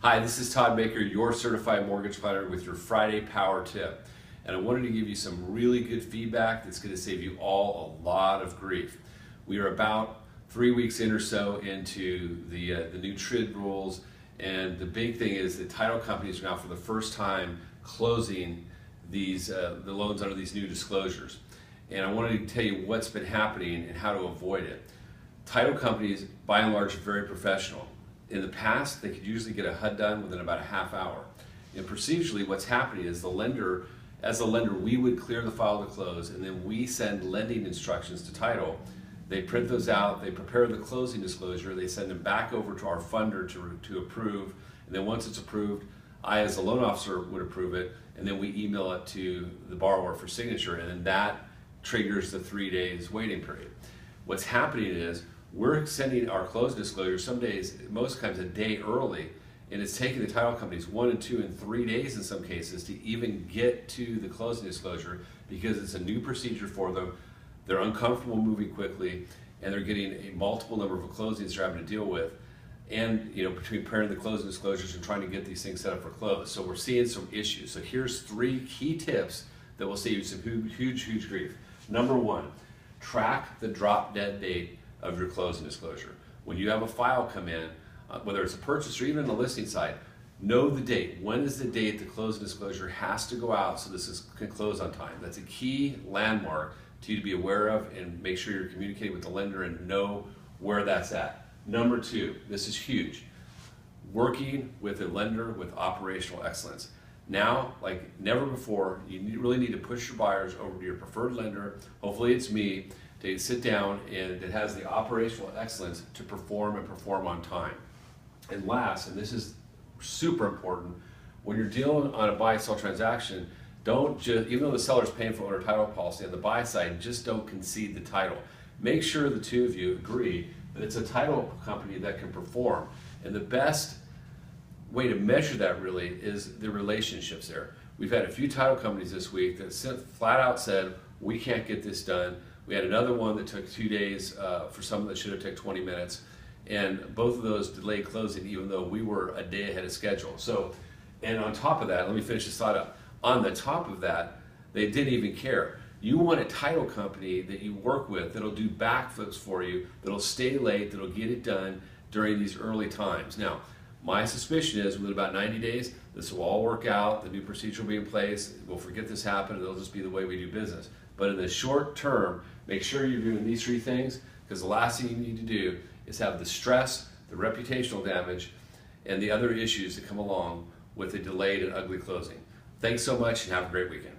Hi, this is Todd Baker, your certified mortgage planner with your Friday Power Tip. And I wanted to give you some really good feedback that's going to save you all a lot of grief. We are about 3 weeks in or so into the new TRID rules, and the big thing is that title companies are now for the first time closing these the loans under these new disclosures. And I wanted to tell you what's been happening and how to avoid it. Title companies, by and large, are very professional. In the past, they could usually get a HUD done within about a half hour. And procedurally, what's happening is as a lender, we would clear the file to close, and then we send lending instructions to title. They print those out, they prepare the closing disclosure, they send them back over to our funder to approve, and then once it's approved, I as a loan officer would approve it, and then we email it to the borrower for signature, and then that triggers the 3 days waiting period. What's happening is we're sending our closing disclosure some days, most times a day early, and it's taking the title companies 1, 2, and 3 days in some cases to even get to the closing disclosure because it's a new procedure for them. They're uncomfortable moving quickly, and they're getting a multiple number of closings they're having to deal with, and between preparing the closing disclosures and trying to get these things set up for close. So we're seeing some issues. So here's 3 key tips that will save you some huge grief. Number 1, track the drop dead date of your closing disclosure. When you have a file come in, whether it's a purchase or even a listing site, know the date. When is the date the closing disclosure has to go out so this can close on time? That's a key landmark to you to be aware of, and make sure you're communicating with the lender and know where that's at. Number 2, this is huge. Working with a lender with operational excellence. Now, like never before, you really need to push your buyers over to your preferred lender. Hopefully it's me, to sit down and it has the operational excellence to perform on time. And last, and this is super important, when you're dealing on a buy-sell transaction, don't just, even though the seller's paying for owner title policy on the buy side, just don't concede the title. Make sure the two of you agree that it's a title company that can perform. And the best way to measure that really is the relationships there. We've had a few title companies this week that flat out said, we can't get this done. We had another one that took 2 days for something that should have taken 20 minutes. And both of those delayed closing even though we were a day ahead of schedule. So, and on top of that, let me finish this thought up. On the top of that, they didn't even care. You want a title company that you work with that'll do backflips for you, that'll stay late, that'll get it done during these early times. Now, my suspicion is within about 90 days, this will all work out, the new procedure will be in place, we'll forget this happened, it'll just be the way we do business. But in the short term, make sure you're doing these 3 things, because the last thing you need to do is have the stress, the reputational damage, and the other issues that come along with a delayed and ugly closing. Thanks so much and have a great weekend.